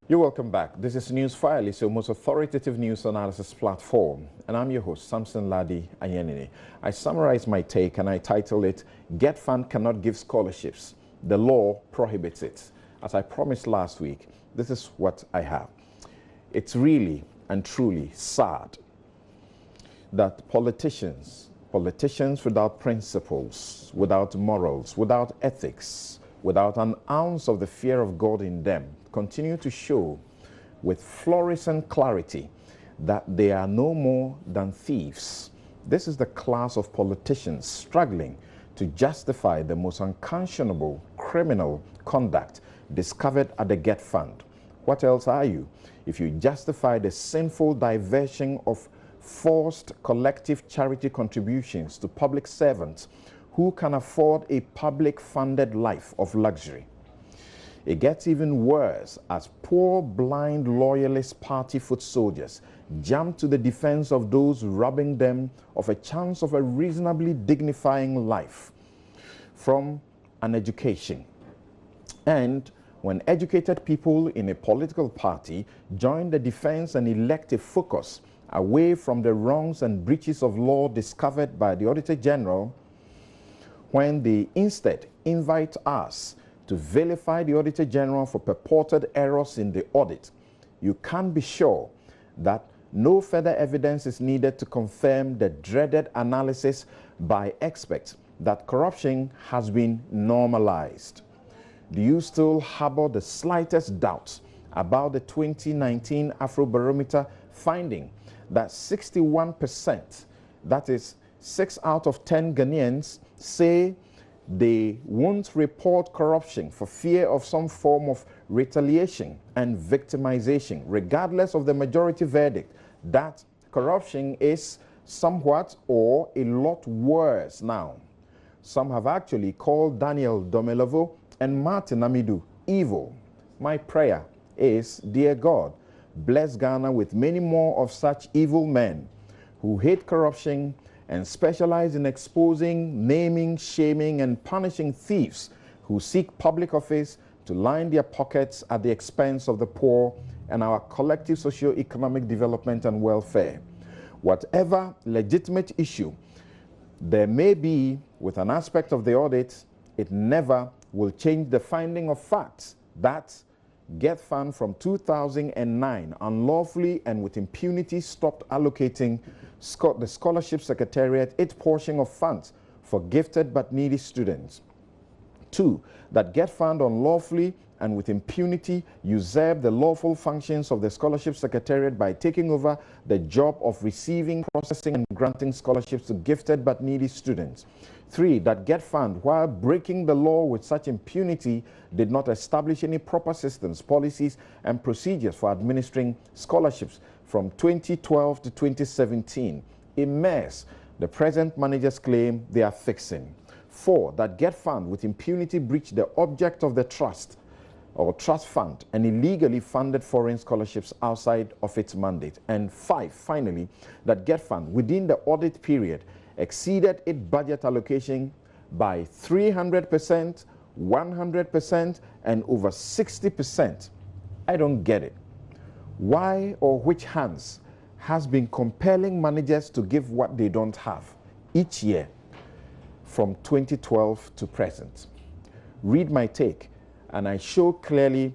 You're welcome back. This is NewsFile. It's your most authoritative news analysis platform. And I'm your host, Samson Ladi Ayenini. I summarize my take and I title it, GetFund Cannot Give Scholarships. The Law Prohibits It. As I promised last week, this is what I have. It's really and truly sad that politicians without principles, without morals, without ethics, without an ounce of the fear of God in them, continue to show with fluorescent clarity that they are no more than thieves. This is the class of politicians struggling to justify the most unconscionable criminal conduct discovered at the GetFund. What else are you if you justify the sinful diversion of forced collective charity contributions to public servants who can afford a public-funded life of luxury? It gets even worse as poor, blind, loyalist party foot soldiers jump to the defense of those robbing them of a chance of a reasonably dignifying life from an education. And when educated people in a political party join the defense and elect a focus away from the wrongs and breaches of law discovered by the Auditor General, when they instead invite us to vilify the Auditor General for purported errors in the audit, you can be sure that no further evidence is needed to confirm the dreaded analysis by experts that corruption has been normalized. Do you still harbor the slightest doubt about the 2019 Afrobarometer finding that 61%, that is 6 out of 10 Ghanaians, say they won't report corruption for fear of some form of retaliation and victimization, regardless of the majority verdict, that corruption is somewhat or a lot worse now? Some have actually called Daniel Domelovo and Martin Amidu evil. My prayer is, dear God, bless Ghana with many more of such evil men who hate corruption and specialize in exposing, naming, shaming, and punishing thieves who seek public office to line their pockets at the expense of the poor and our collective socio-economic development and welfare. Whatever legitimate issue there may be with an aspect of the audit, it never will change the finding of facts that GetFund from 2009 unlawfully and with impunity stopped allocating the Scholarship Secretariat its portion of funds for gifted but needy students. 2, that GetFund unlawfully and with impunity usurped the lawful functions of the Scholarship Secretariat by taking over the job of receiving, processing, and granting scholarships to gifted but needy students. 3, that GetFund, while breaking the law with such impunity, did not establish any proper systems, policies, and procedures for administering scholarships from 2012 to 2017, a mess the present managers claim they are fixing. 4, that GetFund with impunity breached the object of the trust or trust fund and illegally funded foreign scholarships outside of its mandate. And 5, finally, that GetFund within the audit period exceeded its budget allocation by 300%, 100%, and over 60%. I don't get it. Why or which hands has been compelling managers to give what they don't have each year from 2012 to present? Read my take, and I show clearly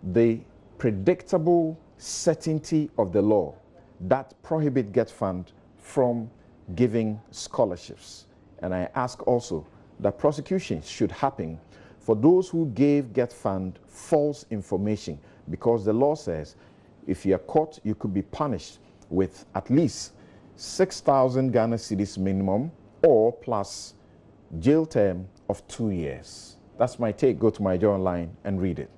the predictable certainty of the law that prohibit GetFund from giving scholarships. And I ask also that prosecutions should happen for those who gave GetFund false information, because the law says if you are caught, you could be punished with at least 6,000 Ghana cedis minimum or plus jail term of 2 years. That's my take. Go to my Joy online and read it.